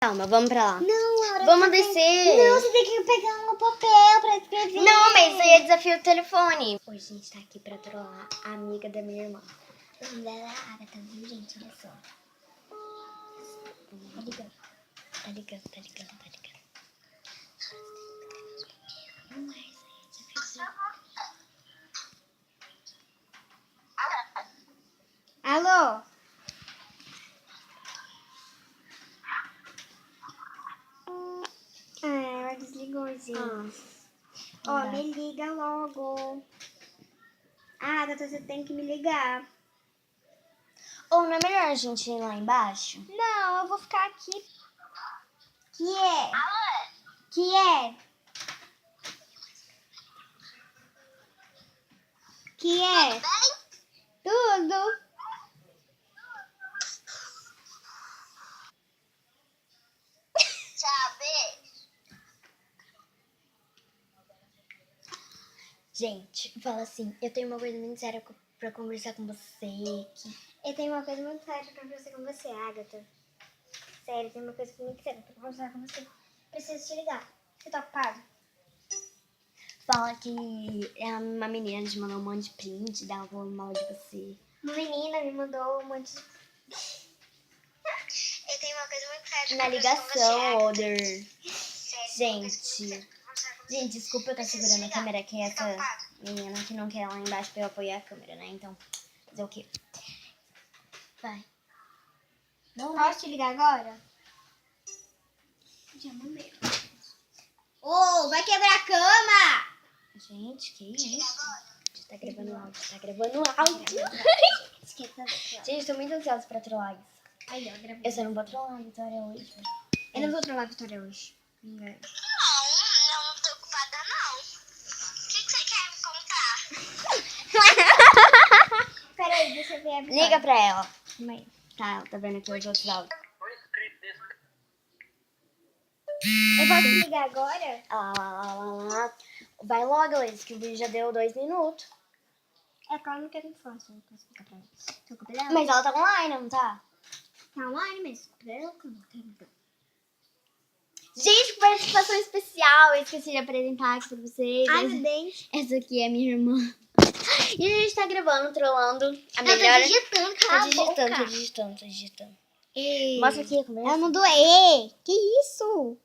Calma, vamos pra lá. Não, Laura. Vamos descer. Não, você tem que pegar um papel pra escrever. Não, mas isso aí é desafio do telefone. Hoje a gente tá aqui pra trollar a amiga da minha irmã. O nome dela é Agatha, viu, gente? Olha só. Tá ligando. Tá ligando, tá ligando, tá ligando. Não é isso aí, desafio do Alô? Ah, ela desligou, gente. Ó, me liga logo. Agatha, você tem que me ligar. Ou não é melhor a gente ir lá embaixo? Não, eu vou ficar aqui. Que é? Que é? Que é? Tudo. Gente, fala assim, eu tenho uma coisa muito séria pra conversar com você. Eu tenho uma coisa muito séria pra conversar com você, Agatha. Sério, tem uma coisa muito séria pra conversar com você. Preciso te ligar. Você tá ocupado? Fala que é uma menina te mandou um monte de print, dá uma mal de você. Uma menina me mandou um monte de... Eu tenho uma coisa muito séria Na ligação, Oder. Gente, desculpa eu estar segurando a câmera, que é essa menina que não quer ir lá embaixo pra eu apoiar a câmera, né? Então, fazer o quê? Vai. Não, Posso te ligar agora? Já mandei. Ô, vai quebrar a cama! gente, que isso? Tá gravando áudio, tá gravando áudio. Esquenta. Gente, tô muito ansiosa pra trollar isso. Aí, ó, gravei. Eu só não vou trollar a Vitória hoje. Eu não vou trollar a Vitória hoje. Me engano. Não tô ocupada não. O que você quer me contar? Peraí, deixa eu ver a Vitória. Liga pra ela. Calma aí. Tá, ela tá vendo aqui os outros áudios. Eu posso te ligar agora? Vai logo, Liz, que o vídeo já deu 2 minutos. É que ela não quer me falar, só não posso ficar pra ela. Tô com dela. Mas ela tá online, não tá? Tá online mesmo. Pra ela que eu não quero então. Gente, participação especial. Eu esqueci de apresentar aqui pra vocês. Ai, meu dente. Essa aqui é minha irmã. E a gente tá gravando, trollando a Eu melhor... tô digitando, cala a boca. Tô digitando. Ei. Mostra aqui a conversa. Ela mandou E. Que isso?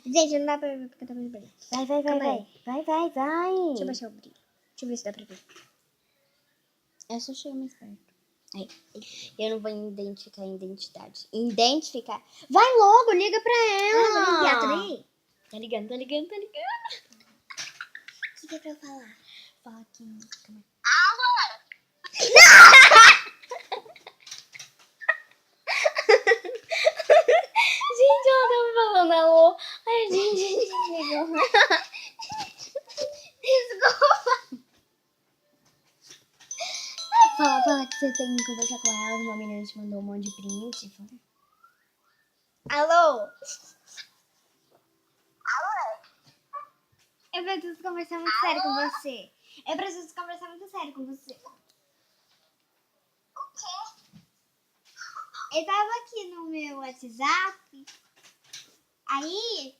Gente, não dá pra ver porque tá muito brilho. Vai. Calma aí. Vai. Deixa eu baixar o brilho. Deixa eu ver se dá pra ver. Eu só chego mais perto. Aí. Eu não vou identificar a identidade. Identificar. Vai logo, liga pra ela. Vou ligar, tá bem? Tá ligando. O que é pra eu falar? Fala aqui. Gente, ela tava falando alô. Ai, gente, desligou. Desculpa. Fala que você tem que conversar com ela. Uma menina te mandou um monte de print. Alô? Eu preciso conversar muito sério com você. O quê? Eu tava aqui no meu WhatsApp. Aí,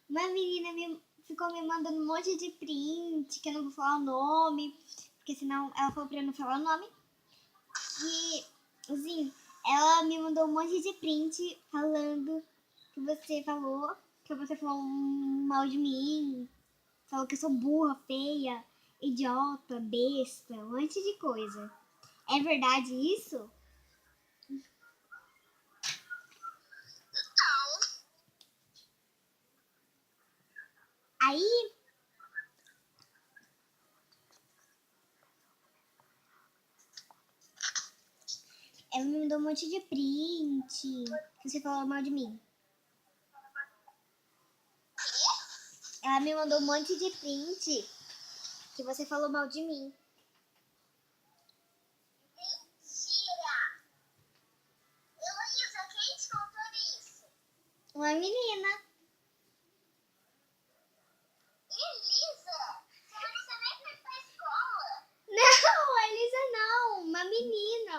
uma menina ficou me mandando um monte de print, que eu não vou falar o nome, porque senão ela falou pra eu não falar o nome. E, assim, ela me mandou um monte de print falando que você falou mal de mim, falou que eu sou burra, feia, idiota, besta, um monte de coisa. É verdade isso? Não. Aí, ela me mandou um monte de print. Que você falou mal de mim. Ela me mandou um monte de print que você falou mal de mim. Mentira. Heloísa, quem te contou isso? Uma menina. Elisa, você nem foi pra escola? Não, a Elisa não. Uma menina.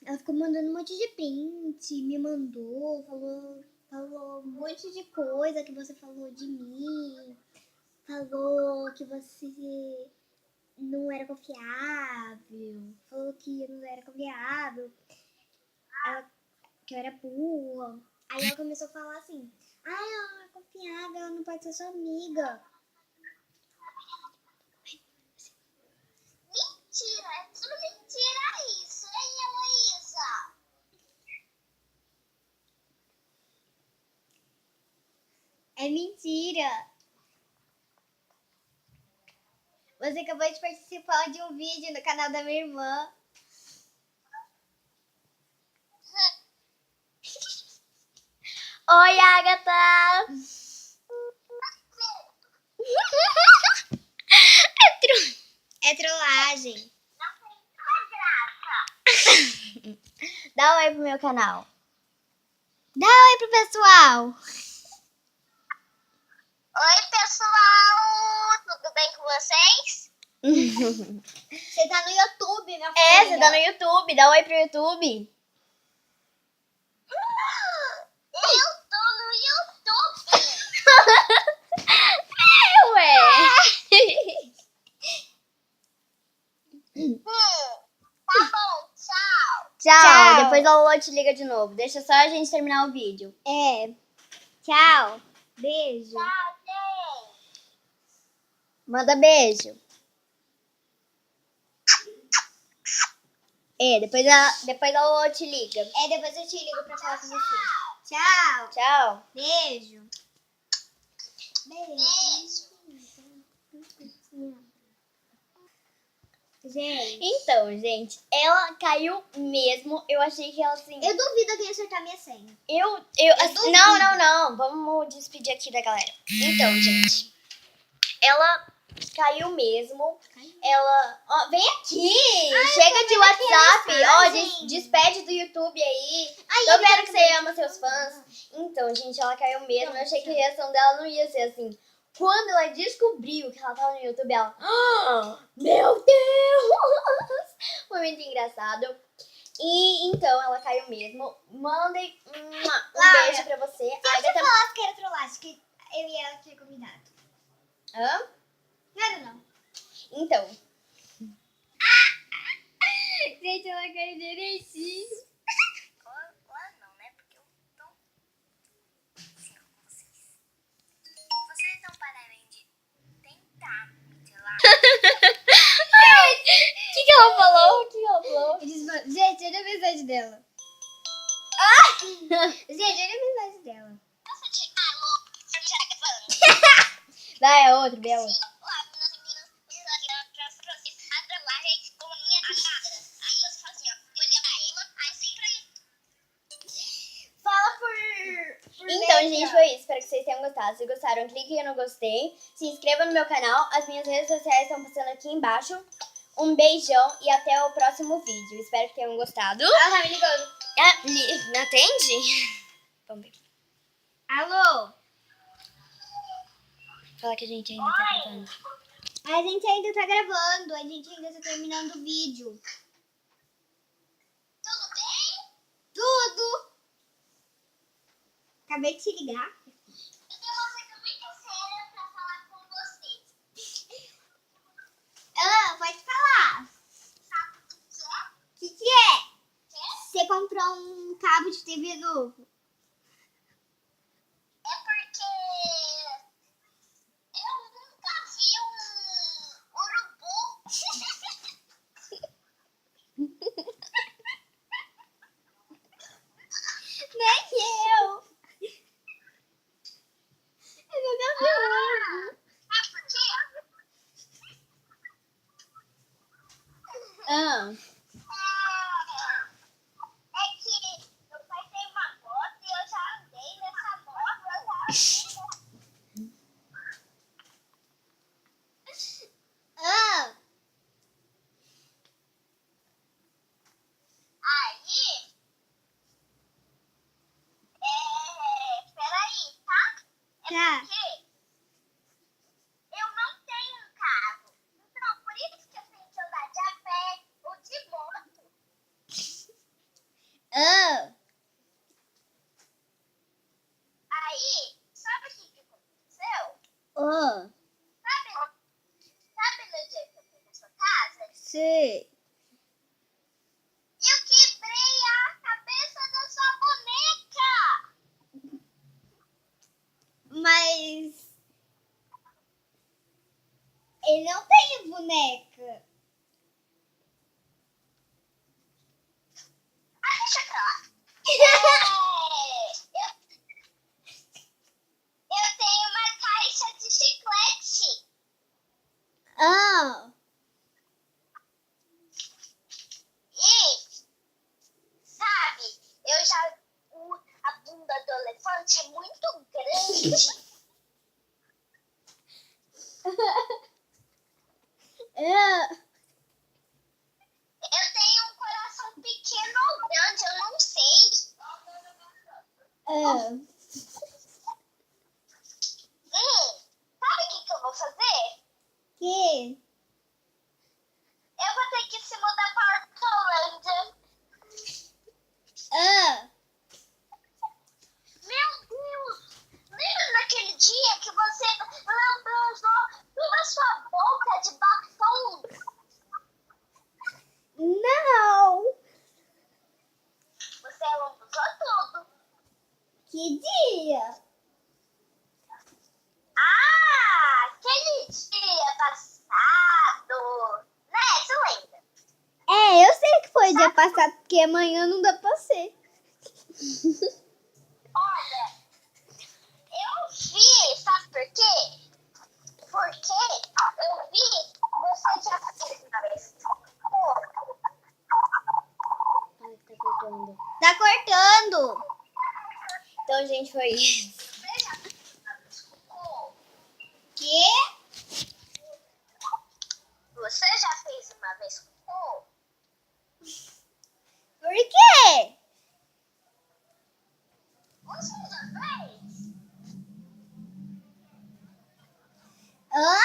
ela ficou mandando um monte de print, me mandou, falou um monte de coisa que você falou de mim, falou que você não era confiável, falou que eu não era confiável, que eu era burra. Aí ela começou a falar assim, ela não é confiável, ela não pode ser sua amiga. Mentira, é tudo mentira isso, hein, Heloísa? É mentira. Você acabou de participar de um vídeo no canal da minha irmã. Oi, Agatha! É trollagem. Não tem nenhuma graça. Dá um oi pro meu canal. Dá um oi pro pessoal. Oi, pessoal, tudo bem com vocês? Você tá no YouTube, minha filha. É, você tá no YouTube. Dá um oi pro YouTube. Eu tô no YouTube. Ué. Tá bom, tchau. Tchau. Depois a Lolo te liga de novo. Deixa só a gente terminar o vídeo. É. Tchau. Beijo. Tchau, gente. Manda beijo. Depois a Lolo te liga. É, depois eu te ligo pra falar com você. Tchau. Tchau. Beijo. Beijo. Gente, Então, gente, ela caiu mesmo. Eu achei que ela assim. eu duvido alguém acertar minha senha. Assim, não. Vamos despedir aqui da galera. Então, gente, ela caiu mesmo. Ela. Ó, vem aqui! Chega de WhatsApp! Ó, despede do YouTube aí. Tô vendo que você ama seus fãs. Então, gente, ela caiu mesmo. Eu achei que a reação dela não ia ser assim. Quando ela descobriu que ela tava no YouTube, ela. Meu Deus! Foi muito engraçado. E então ela caiu mesmo. Mandem um beijo pra você. Se você Agatha. falasse que era trollagem, que eu e ela tinha combinado. Hã? Nada não. Então. Gente, ela caiu direitinho. Ou não, né? Porque eu tô assim, ó, com vocês. Vocês não pararem de tentar me telar. O que ela falou? Gente, olha a mensagem dela. Gente, olha a mensagem dela. Nossa, de alô, você já tá gravando? Vai, é outro, é outro. Olá, meninas, pra vocês, a trollagem com a minha amada. Aí você fala assim, ó, eu olhei pra ela, aí sempre Fala por Então, letra. gente, foi isso. Espero que vocês tenham gostado. Se gostaram, cliquem no gostei. Se inscreva no meu canal. As minhas redes sociais estão passando aqui embaixo. Um beijão e até o próximo vídeo. Espero que tenham gostado. Ela tá me ligando. Me atende? Vamos ver. Alô? Fala que a gente ainda tá gravando. A gente ainda tá gravando. A gente ainda tá terminando o vídeo. tudo bem? Tudo. Acabei de te ligar. Eu tenho uma coisa muito séria pra falar com vocês. Pode falar. Sabe o que é? O que é? Quê? Você comprou um cabo de TV novo. É porque eu nunca vi um urubu. Nem eu. Eu nunca vi um urubu. Sabe por quê? É que meu pai tem uma moto e eu já andei nessa moto. Aí, peraí, tá? Tá. Porque eu não tenho um carro. Então, por isso que eu tenho que andar de a pé ou de moto. Ele não tem boneca. Ah, deixa pra lá. Eu tenho uma caixa de chiclete. Ah, E, sabe, eu já... A bunda do elefante é muito grande. Eu tenho um coração pequeno ou grande, eu não sei. Sabe o que eu vou fazer? que? Eu vou ter que se mudar para Trolagem. Meu Deus! Lembra naquele dia que você lambuzou toda a sua boca de batom? Não. Você lambuzou tudo. Que dia? Ah, aquele dia passado. Né? Você lembra? Eu sei que foi dia passado, porque amanhã não dá pra ser. Olha, eu vi, sabe por quê? Porque eu vi você já fez uma vez. Ai, tá cortando. Tá cortando. Então, gente, foi isso. Você já fez uma vez cocô? Que? Você já fez uma vez cocô? Por quê? Você já fez? Hã?